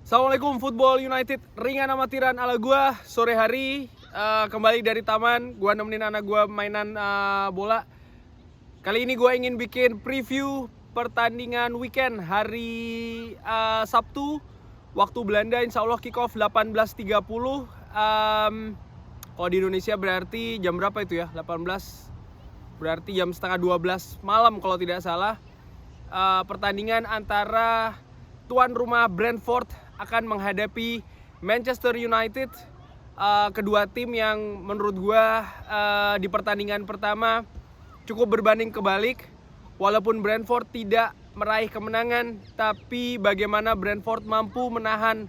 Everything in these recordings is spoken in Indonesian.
Assalamualaikum Football United, ringan amatiran ala gua sore hari. Kembali dari taman, gua nemenin anak gua mainan bola. Kali ini gua ingin bikin preview pertandingan weekend hari Sabtu waktu Belanda, insya Allah kick off 18.30. Kalau di Indonesia berarti jam berapa itu ya? 18, berarti jam setengah 12 malam kalau tidak salah. Pertandingan antara tuan rumah Brentford akan menghadapi Manchester United. Kedua tim yang menurut gua di pertandingan pertama cukup berbanding kebalik. Walaupun Brentford tidak meraih kemenangan, tapi bagaimana Brentford mampu menahan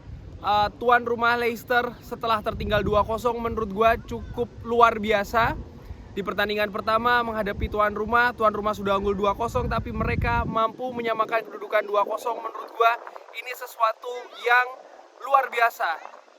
tuan rumah Leicester setelah tertinggal 2-0 menurut gua cukup luar biasa. Di pertandingan pertama menghadapi tuan rumah sudah unggul 2-0 tapi mereka mampu menyamakan kedudukan 2-0. Menurut gua ini sesuatu yang luar biasa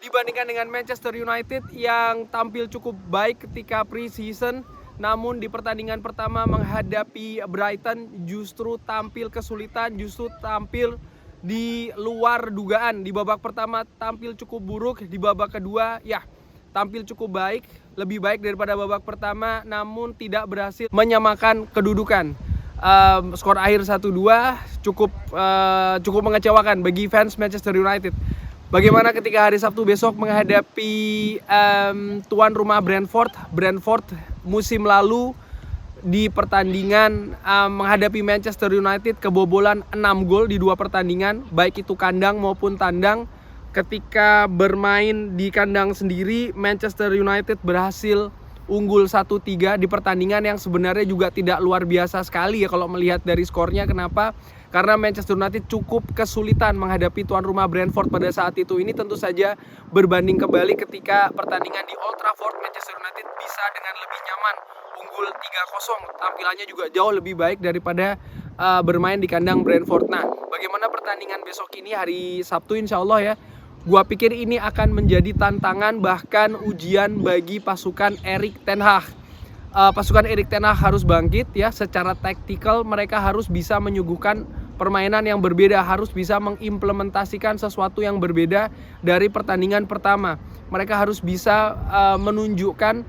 dibandingkan dengan Manchester United yang tampil cukup baik ketika pre-season, namun di pertandingan pertama menghadapi Brighton justru tampil kesulitan, justru tampil di luar dugaan. Di babak pertama tampil cukup buruk, di babak kedua ya tampil cukup baik, lebih baik daripada babak pertama, namun tidak berhasil menyamakan kedudukan. Skor akhir 1-2 cukup mengecewakan bagi fans Manchester United. Bagaimana ketika hari Sabtu besok menghadapi tuan rumah Brentford musim lalu di pertandingan menghadapi Manchester United kebobolan 6 gol di 2 pertandingan, baik itu kandang maupun tandang. Ketika bermain di kandang sendiri, Manchester United berhasil unggul 1-3 di pertandingan yang sebenarnya juga tidak luar biasa sekali ya kalau melihat dari skornya. Kenapa? Karena Manchester United cukup kesulitan menghadapi tuan rumah Brentford pada saat itu. Ini tentu saja berbanding kebalik ketika pertandingan di Old Trafford, Manchester United bisa dengan lebih nyaman unggul 3-0. Tampilannya juga jauh lebih baik daripada bermain di kandang Brentford. Nah, bagaimana pertandingan besok ini hari Sabtu insya Allah ya? Gua pikir ini akan menjadi tantangan bahkan ujian bagi pasukan Erik ten Hag. Pasukan Erik ten Hag harus bangkit ya, secara taktikal mereka harus bisa menyuguhkan permainan yang berbeda, harus bisa mengimplementasikan sesuatu yang berbeda dari pertandingan pertama. Mereka harus bisa menunjukkan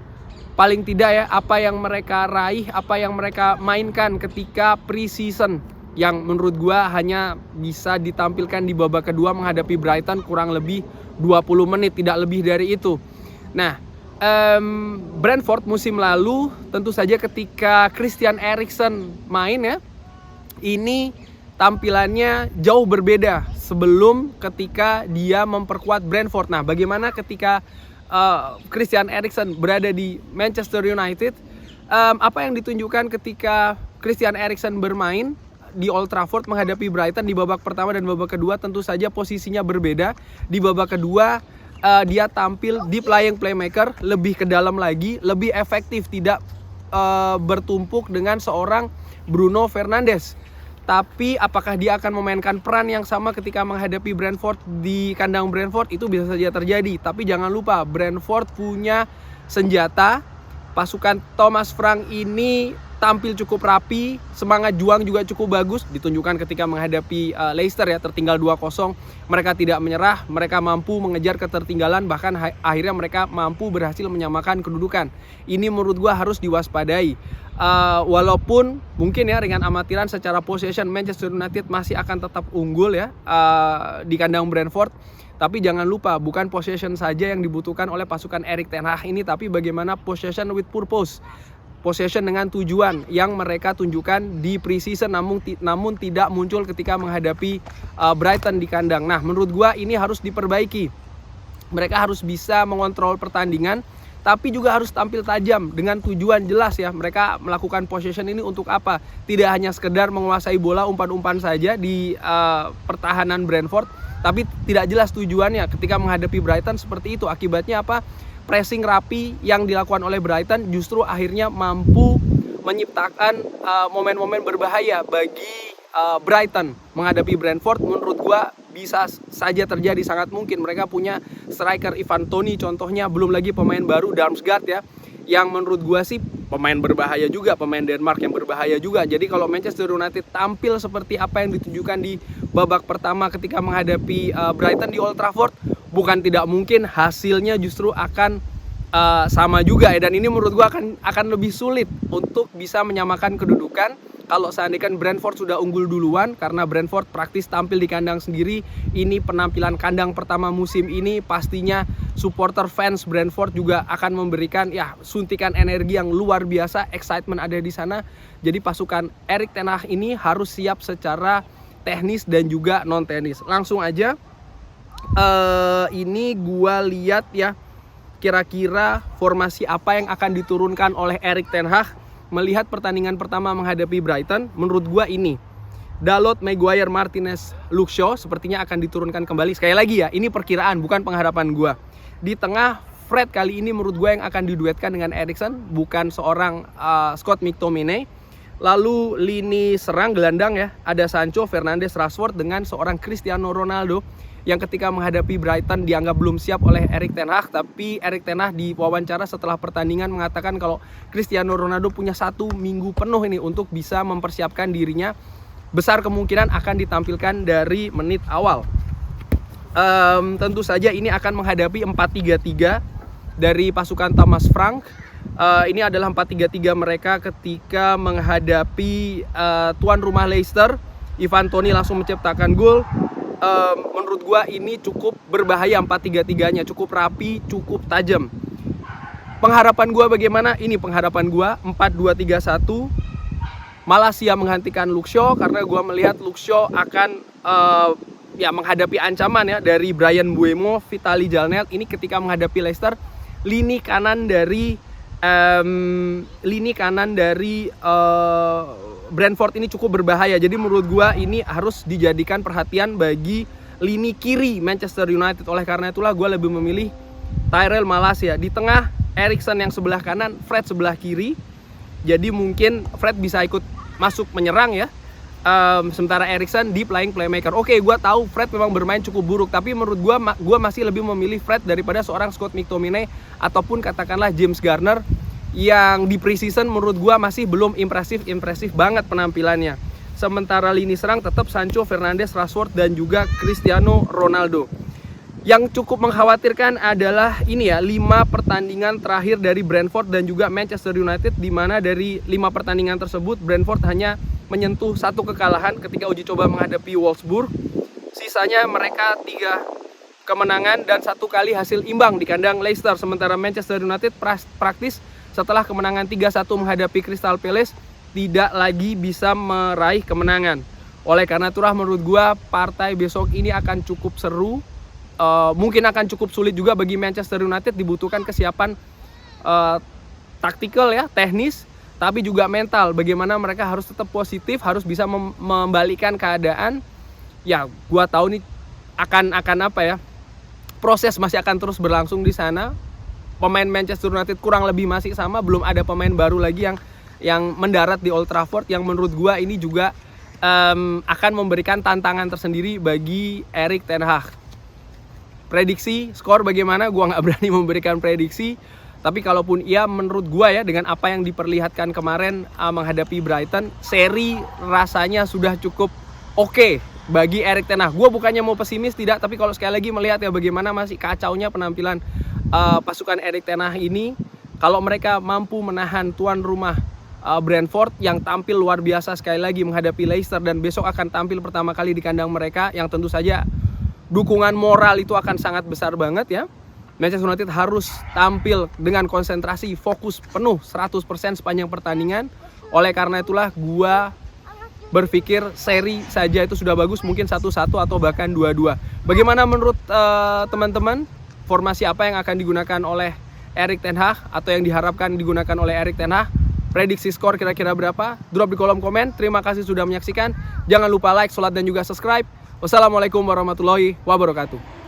paling tidak ya apa yang mereka raih, apa yang mereka mainkan ketika pre-season, yang menurut gua hanya bisa ditampilkan di babak kedua menghadapi Brighton kurang lebih 20 menit, tidak lebih dari itu. Nah, Brentford musim lalu tentu saja ketika Christian Eriksen main ya, ini tampilannya jauh berbeda sebelum ketika dia memperkuat Brentford. Nah, bagaimana ketika Christian Eriksen berada di Manchester United? Apa yang ditunjukkan ketika Christian Eriksen bermain di Old Trafford menghadapi Brighton di babak pertama dan babak kedua? Tentu saja posisinya berbeda. Di babak kedua dia tampil deep lying playmaker, lebih ke dalam lagi, lebih efektif, tidak bertumpuk dengan seorang Bruno Fernandes. Tapi apakah dia akan memainkan peran yang sama ketika menghadapi Brentford di kandang Brentford? Itu bisa saja terjadi. Tapi jangan lupa Brentford punya senjata. Pasukan Thomas Frank ini tampil cukup rapi, semangat juang juga cukup bagus ditunjukkan ketika menghadapi Leicester ya, tertinggal 2-0. Mereka tidak menyerah, mereka mampu mengejar ketertinggalan, bahkan akhirnya mereka mampu berhasil menyamakan kedudukan. Ini menurut gua harus diwaspadai. Walaupun mungkin ya ringan amatiran secara possession Manchester United masih akan tetap unggul ya di kandang Brentford. Tapi jangan lupa bukan possession saja yang dibutuhkan oleh pasukan Erik ten Hag ini, tapi bagaimana possession with purpose. Possession dengan tujuan yang mereka tunjukkan di pre-season namun tidak muncul ketika menghadapi Brighton di kandang. Nah, menurut gua ini harus diperbaiki. Mereka harus bisa mengontrol pertandingan tapi juga harus tampil tajam dengan tujuan jelas ya. Mereka melakukan possession ini untuk apa? Tidak hanya sekedar menguasai bola umpan-umpan saja di pertahanan Brentford, tapi tidak jelas tujuannya ketika menghadapi Brighton seperti itu. Akibatnya apa? Pressing rapi yang dilakukan oleh Brighton justru akhirnya mampu menciptakan momen-momen berbahaya bagi Brighton menghadapi Brentford. Menurut gua bisa saja terjadi, sangat mungkin. Mereka punya striker Ivan Toney contohnya, belum lagi pemain baru Damsgaard ya, yang menurut gua sih pemain berbahaya juga, pemain Denmark yang berbahaya juga. Jadi kalau Manchester United tampil seperti apa yang ditunjukkan di babak pertama ketika menghadapi Brighton di Old Trafford, bukan tidak mungkin hasilnya justru akan sama juga ya. Dan ini menurut gue akan lebih sulit untuk bisa menyamakan kedudukan kalau seandainya Brentford sudah unggul duluan, karena Brentford praktis tampil di kandang sendiri. Ini penampilan kandang pertama musim ini, pastinya supporter fans Brentford juga akan memberikan ya suntikan energi yang luar biasa, excitement ada di sana. Jadi pasukan Erik ten Hag ini harus siap secara teknis dan juga non teknis. Langsung aja ini gua lihat ya kira-kira formasi apa yang akan diturunkan oleh Erik ten Hag melihat pertandingan pertama menghadapi Brighton. Menurut gua ini Dalot, Maguire, Martinez, Luke Shaw sepertinya akan diturunkan kembali. Sekali lagi ya, ini perkiraan bukan pengharapan gua. Di tengah, Fred kali ini menurut gua yang akan diduetkan dengan Eriksen, bukan seorang Scott McTominay. Lalu lini serang gelandang ya, ada Sancho, Fernandes, Rashford dengan seorang Cristiano Ronaldo yang ketika menghadapi Brighton dianggap belum siap oleh Erik ten Hag. Tapi Erik ten Hag di wawancara setelah pertandingan mengatakan kalau Cristiano Ronaldo punya 1 minggu penuh ini untuk bisa mempersiapkan dirinya. Besar kemungkinan akan ditampilkan dari menit awal. Tentu saja ini akan menghadapi 4-3-3 dari pasukan Thomas Frank. Ini adalah 4-3-3 mereka ketika menghadapi tuan rumah Leicester. Ivan Toney langsung menciptakan gol. Menurut gua ini cukup berbahaya 4-3-3-nya, cukup rapi, cukup tajam. Pengharapan gua bagaimana? Ini pengharapan gua 4-2-3-1. Malaysia menghentikan Luke Shaw karena gua melihat Luke Shaw akan ya menghadapi ancaman ya dari Bryan Mbeumo, Vitaly Jalnelt ini ketika menghadapi Leicester. Lini kanan dari Brentford ini cukup berbahaya. Jadi menurut gua ini harus dijadikan perhatian bagi lini kiri Manchester United. Oleh karena itulah gua lebih memilih Tyrell Malaysia di tengah, Eriksen yang sebelah kanan, Fred sebelah kiri. Jadi mungkin Fred bisa ikut masuk menyerang ya. Sementara Eriksen di playing playmaker. Oke, gua tahu Fred memang bermain cukup buruk, tapi menurut gua masih lebih memilih Fred daripada seorang Scott McTominay ataupun katakanlah James Garner yang di preseason menurut gua masih belum impresif banget penampilannya. Sementara lini serang tetap Sancho, Fernandes, Rashford dan juga Cristiano Ronaldo. Yang cukup mengkhawatirkan adalah ini ya, 5 pertandingan terakhir dari Brentford dan juga Manchester United, di mana dari 5 pertandingan tersebut Brentford hanya menyentuh 1 kekalahan ketika uji coba menghadapi Wolfsburg. Sisanya mereka 3 kemenangan dan 1 kali hasil imbang di kandang Leicester. Sementara Manchester United praktis setelah kemenangan 3-1 menghadapi Crystal Palace tidak lagi bisa meraih kemenangan. Oleh karena itulah menurut gua partai besok ini akan cukup seru. Mungkin akan cukup sulit juga bagi Manchester United, dibutuhkan kesiapan taktikal ya, teknis, tapi juga mental. Bagaimana mereka harus tetap positif, harus bisa membalikan keadaan. Ya, gua tahu nih akan apa ya? Proses masih akan terus berlangsung di sana. Pemain Manchester United kurang lebih masih sama, belum ada pemain baru lagi yang mendarat di Old Trafford, yang menurut gua ini juga akan memberikan tantangan tersendiri bagi Erik ten Hag. Prediksi skor bagaimana? Gua nggak berani memberikan prediksi. Tapi kalaupun iya, menurut gua ya dengan apa yang diperlihatkan kemarin menghadapi Brighton, seri rasanya sudah cukup oke bagi Erik ten Hag. Gua bukannya mau pesimis, tidak, tapi kalau sekali lagi melihat ya bagaimana masih kacaunya penampilan pasukan Erik ten Hag ini, kalau mereka mampu menahan tuan rumah Brentford yang tampil luar biasa sekali lagi menghadapi Leicester dan besok akan tampil pertama kali di kandang mereka, yang tentu saja dukungan moral itu akan sangat besar banget ya. Manchester United harus tampil dengan konsentrasi, fokus penuh 100% sepanjang pertandingan. Oleh karena itulah gua berpikir seri saja itu sudah bagus, mungkin 1-1 atau bahkan 2-2. Bagaimana menurut teman-teman? Formasi apa yang akan digunakan oleh Erik ten Hag atau yang diharapkan digunakan oleh Erik ten Hag? Prediksi skor kira-kira berapa? Drop di kolom komen. Terima kasih sudah menyaksikan. Jangan lupa like, share, dan juga subscribe. Wassalamualaikum warahmatullahi wabarakatuh.